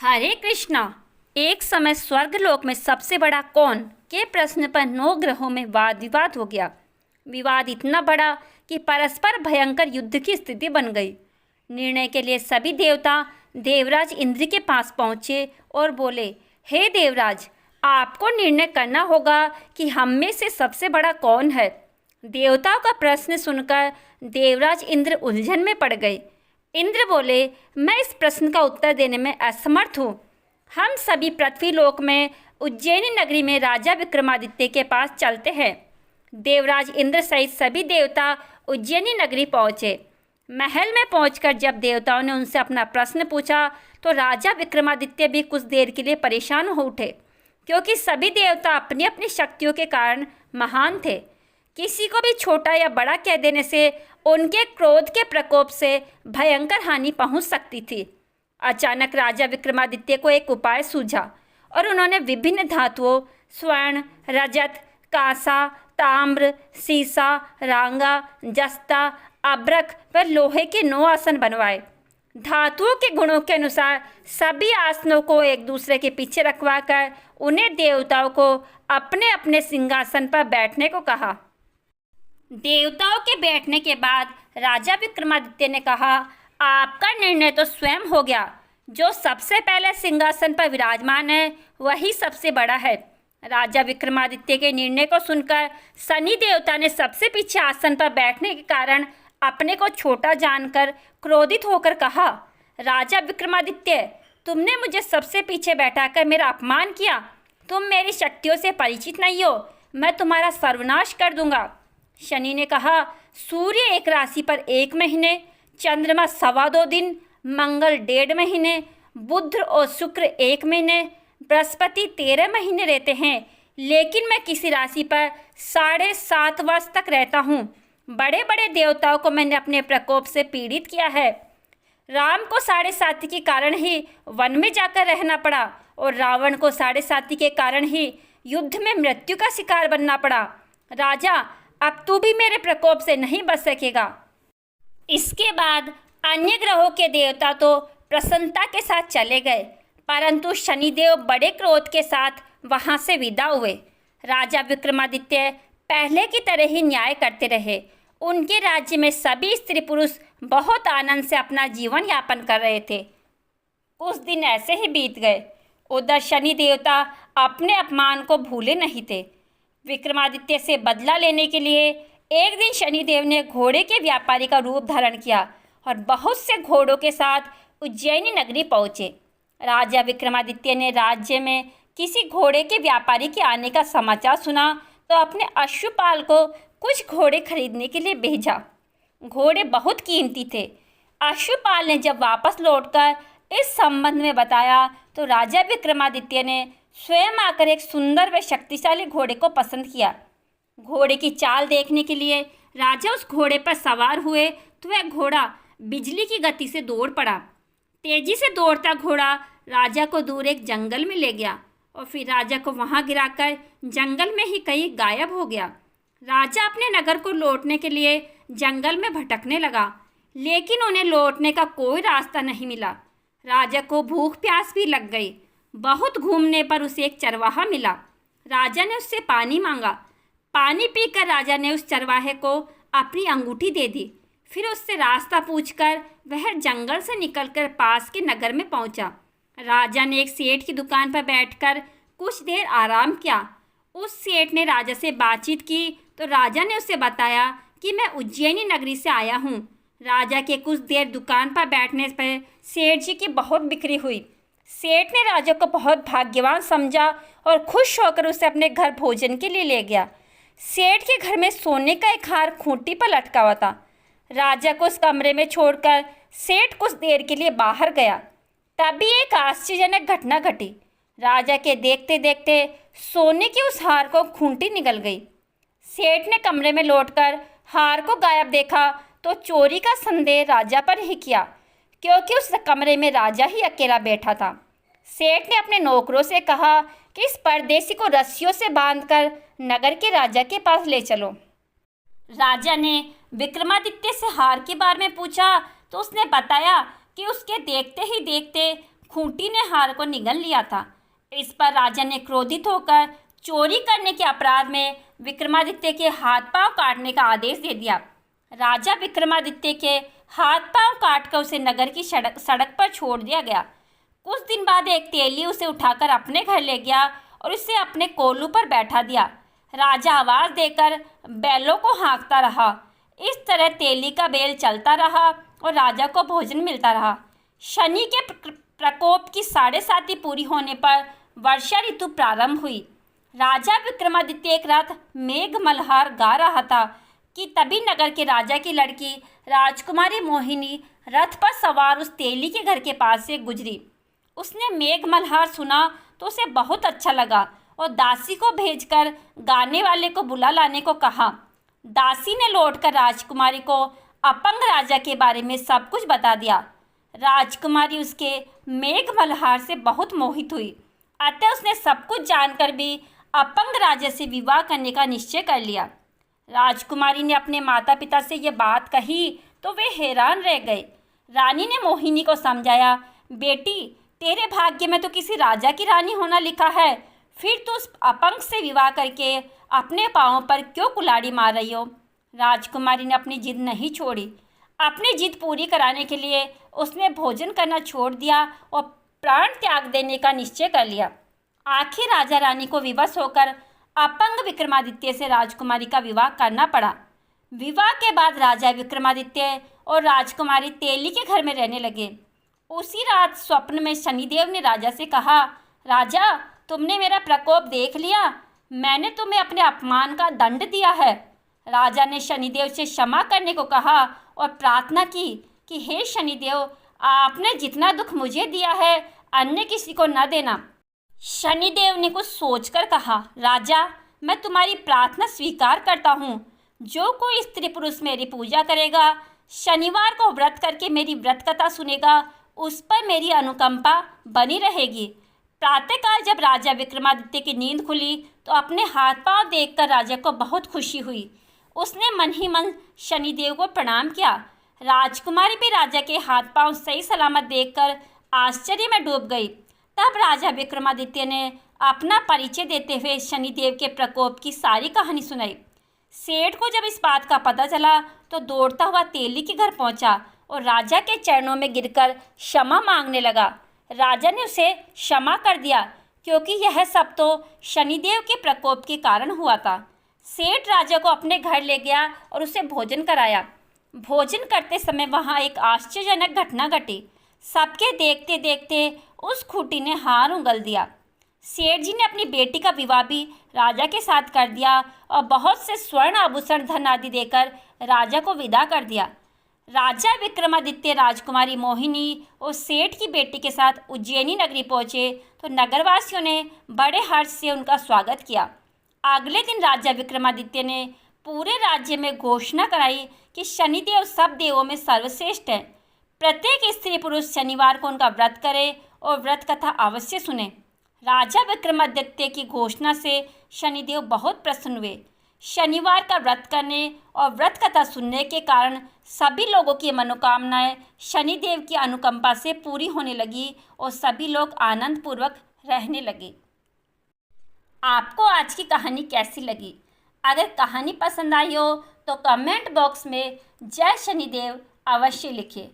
हरे कृष्णा। एक समय स्वर्गलोक में सबसे बड़ा कौन के प्रश्न पर 9 ग्रहों में वाद विवाद हो गया। विवाद इतना बड़ा कि परस्पर भयंकर युद्ध की स्थिति बन गई। निर्णय के लिए सभी देवता देवराज इंद्र के पास पहुँचे और बोले, हे देवराज, आपको निर्णय करना होगा कि हम में से सबसे बड़ा कौन है। देवताओं का प्रश्न सुनकर देवराज इंद्र उलझन में पड़ गए। इंद्र बोले, मैं इस प्रश्न का उत्तर देने में असमर्थ हूँ। हम सभी पृथ्वीलोक में उज्जैनी नगरी में राजा विक्रमादित्य के पास चलते हैं। देवराज इंद्र सहित सभी देवता उज्जैनी नगरी पहुँचे। महल में पहुंचकर जब देवताओं ने उनसे अपना प्रश्न पूछा तो राजा विक्रमादित्य भी कुछ देर के लिए परेशान हो उठे, क्योंकि सभी देवता अपनी अपनी शक्तियों के कारण महान थे। किसी को भी छोटा या बड़ा कह देने से उनके क्रोध के प्रकोप से भयंकर हानि पहुंच सकती थी। अचानक राजा विक्रमादित्य को एक उपाय सूझा और उन्होंने विभिन्न धातुओं स्वर्ण, रजत, कांसा, ताम्र, सीसा, रांगा, जस्ता, अब्रक व लोहे के 9 आसन बनवाए। धातुओं के गुणों के अनुसार सभी आसनों को एक दूसरे के पीछे रखवाकर उन्हें देवताओं को अपने अपने सिंहासन पर बैठने को कहा। देवताओं के बैठने के बाद राजा विक्रमादित्य ने कहा, आपका निर्णय तो स्वयं हो गया। जो सबसे पहले सिंहासन पर विराजमान है वही सबसे बड़ा है। राजा विक्रमादित्य के निर्णय को सुनकर शनि देवता ने सबसे पीछे आसन पर बैठने के कारण अपने को छोटा जानकर क्रोधित होकर कहा, राजा विक्रमादित्य, तुमने मुझे सबसे पीछे बैठाकर मेरा अपमान किया। तुम मेरी शक्तियों से परिचित नहीं हो। मैं तुम्हारा सर्वनाश कर दूंगा। शनि ने कहा, सूर्य एक राशि पर 1 महीने, चंद्रमा 2.25 दिन, मंगल 1.5 महीने, बुध और शुक्र 1 महीने, बृहस्पति 13 महीने रहते हैं, लेकिन मैं किसी राशि पर 7.5 वर्ष तक रहता हूँ। बड़े बड़े देवताओं को मैंने अपने प्रकोप से पीड़ित किया है। राम को 7.5 के कारण ही वन में जाकर रहना पड़ा और रावण को 7.5 के कारण ही युद्ध में मृत्यु का शिकार बनना पड़ा। राजा, अब तू भी मेरे प्रकोप से नहीं बच सकेगा। इसके बाद अन्य ग्रहों के देवता तो प्रसन्नता के साथ चले गए, परंतु शनिदेव बड़े क्रोध के साथ वहां से विदा हुए। राजा विक्रमादित्य पहले की तरह ही न्याय करते रहे। उनके राज्य में सभी स्त्री पुरुष बहुत आनंद से अपना जीवन यापन कर रहे थे। कुछ दिन ऐसे ही बीत गए। उधर शनि देवता अपने अपमान को भूले नहीं थे। विक्रमादित्य से बदला लेने के लिए एक दिन शनिदेव ने घोड़े के व्यापारी का रूप धारण किया और बहुत से घोड़ों के साथ उज्जैनी नगरी पहुँचे। राजा विक्रमादित्य ने राज्य में किसी घोड़े के व्यापारी के आने का समाचार सुना तो अपने अश्वपाल को कुछ घोड़े खरीदने के लिए भेजा। घोड़े बहुत कीमती थे। अश्वपाल ने जब वापस लौटकर इस संबंध में बताया तो राजा विक्रमादित्य ने स्वयं आकर एक सुंदर व शक्तिशाली घोड़े को पसंद किया। घोड़े की चाल देखने के लिए राजा उस घोड़े पर सवार हुए तो वह घोड़ा बिजली की गति से दौड़ पड़ा। तेजी से दौड़ता घोड़ा राजा को दूर एक जंगल में ले गया और फिर राजा को वहां गिराकर जंगल में ही कहीं गायब हो गया। राजा अपने नगर को लौटने के लिए जंगल में भटकने लगा, लेकिन उन्हें लौटने का कोई रास्ता नहीं मिला। राजा को भूख प्यास भी लग गई। बहुत घूमने पर उसे एक चरवाहा मिला। राजा ने उससे पानी मांगा। पानी पीकर राजा ने उस चरवाहे को अपनी अंगूठी दे दी। फिर उससे रास्ता पूछकर वह जंगल से निकलकर पास के नगर में पहुंचा। राजा ने एक सेठ की दुकान पर बैठकर कुछ देर आराम किया। उस सेठ ने राजा से बातचीत की तो राजा ने उसे बताया कि मैं उज्जैनी नगरी से आया हूँ। राजा के कुछ देर दुकान पर बैठने पर सेठ जी की बहुत बिक्री हुई। सेठ ने राजा को बहुत भाग्यवान समझा और खुश होकर उसे अपने घर भोजन के लिए ले गया। सेठ के घर में सोने का एक हार खूंटी पर लटका हुआ था। राजा को उस कमरे में छोड़कर सेठ कुछ देर के लिए बाहर गया। तभी एक आश्चर्यजनक घटना घटी। राजा के देखते देखते सोने के उस हार को खूंटी निगल गई। सेठ ने कमरे में लौटकर हार को गायब देखा तो चोरी का संदेह राजा पर ही किया, क्योंकि उस कमरे में राजा ही अकेला बैठा था। सेठ ने अपने नौकरों से कहा कि इस परदेसी को रस्सियों से बांधकर नगर के राजा के पास ले चलो। राजा ने विक्रमादित्य से हार के बारे में पूछा तो उसने बताया कि उसके देखते ही देखते खूंटी ने हार को निगल लिया था। इस पर राजा ने क्रोधित होकर चोरी करने के अपराध में विक्रमादित्य के हाथ पांव काटने का आदेश दे दिया। राजा विक्रमादित्य के हाथ पांव काटकर उसे नगर की सड़क पर छोड़ दिया गया। कुछ दिन बाद एक तेली उसे उठाकर अपने घर ले गया और उसे अपने कोल्हू पर बैठा दिया। राजा आवाज़ देकर बैलों को हाँकता रहा। इस तरह तेली का बेल चलता रहा और राजा को भोजन मिलता रहा। शनि के प्रकोप की 7.5 पूरी होने पर वर्षा ऋतु प्रारंभ हुई। राजा विक्रमादित्य एक रात मेघ मल्हार गा रहा था कि तभी नगर के राजा की लड़की राजकुमारी मोहिनी रथ पर सवार उस तेली के घर के पास से गुजरी। उसने मेघ मल्हार सुना तो उसे बहुत अच्छा लगा और दासी को भेजकर गाने वाले को बुला लाने को कहा। दासी ने लौटकर राजकुमारी को अपंग राजा के बारे में सब कुछ बता दिया। राजकुमारी उसके मेघ मल्हार से बहुत मोहित हुई, अतः उसने सब कुछ जानकर भी अपंग राजा से विवाह करने का निश्चय कर लिया। राजकुमारी ने अपने माता पिता से यह बात कही तो वे हैरान रह गए। रानी ने मोहिनी को समझाया, बेटी तेरे भाग्य में तो किसी राजा की रानी होना लिखा है, फिर तो उस अपंग से विवाह करके अपने पाँव पर क्यों कुल्हाड़ी मार रही हो। राजकुमारी ने अपनी जिद नहीं छोड़ी। अपनी जिद पूरी कराने के लिए उसने भोजन करना छोड़ दिया और प्राण त्याग देने का निश्चय कर लिया। आखिर राजा रानी को विवश होकर अपंग विक्रमादित्य से राजकुमारी का विवाह करना पड़ा। विवाह के बाद राजा विक्रमादित्य और राजकुमारी तेली के घर में रहने लगे। उसी रात स्वप्न में शनिदेव ने राजा से कहा, राजा तुमने मेरा प्रकोप देख लिया, मैंने तुम्हें अपने अपमान का दंड दिया है। राजा ने शनिदेव से क्षमा करने को कहा और प्रार्थना की कि हे शनिदेव, आपने जितना दुख मुझे दिया है अन्य किसी को न देना। शनिदेव ने कुछ सोचकर कहा, राजा मैं तुम्हारी प्रार्थना स्वीकार करता हूँ। जो कोई स्त्री पुरुष मेरी पूजा करेगा, शनिवार को व्रत करके मेरी व्रत कथा सुनेगा, उस पर मेरी अनुकंपा बनी रहेगी। प्रातःकाल जब राजा विक्रमादित्य की नींद खुली तो अपने हाथ पांव देखकर राजा को बहुत खुशी हुई। उसने मन ही मन शनिदेव को प्रणाम किया। राजकुमारी भी राजा के हाथ पांव सही सलामत देखकर आश्चर्य में डूब गई। तब राजा विक्रमादित्य ने अपना परिचय देते हुए शनिदेव के प्रकोप की सारी कहानी सुनाई। सेठ को जब इस बात का पता चला तो दौड़ता हुआ तेली के घर पहुंचा और राजा के चरणों में गिरकर क्षमा मांगने लगा। राजा ने उसे क्षमा कर दिया क्योंकि यह सब तो शनिदेव के प्रकोप के कारण हुआ था। सेठ राजा को अपने घर ले गया और उसे भोजन कराया। भोजन करते समय वहाँ एक आश्चर्यजनक घटना घटी। सबके देखते देखते उस खूंटी ने हार उंगल दिया। सेठ जी ने अपनी बेटी का विवाह भी राजा के साथ कर दिया और बहुत से स्वर्ण आभूषण धन आदि देकर राजा को विदा कर दिया। राजा विक्रमादित्य राजकुमारी मोहिनी और सेठ की बेटी के साथ उज्जैनी नगरी पहुँचे तो नगरवासियों ने बड़े हर्ष से उनका स्वागत किया। अगले दिन राजा विक्रमादित्य ने पूरे राज्य में घोषणा कराई कि शनिदेव सब देवों में सर्वश्रेष्ठ है। प्रत्येक स्त्री पुरुष शनिवार को उनका व्रत करे और व्रत कथा अवश्य सुने। राजा विक्रमादित्य की घोषणा से शनिदेव बहुत प्रसन्न हुए। शनिवार का व्रत करने और व्रत कथा सुनने के कारण सभी लोगों की मनोकामनाएं शनिदेव की अनुकंपा से पूरी होने लगी और सभी लोग आनंद पूर्वक रहने लगे। आपको आज की कहानी कैसी लगी? अगर कहानी पसंद आई हो तो कमेंट बॉक्स में जय शनिदेव अवश्य लिखिए।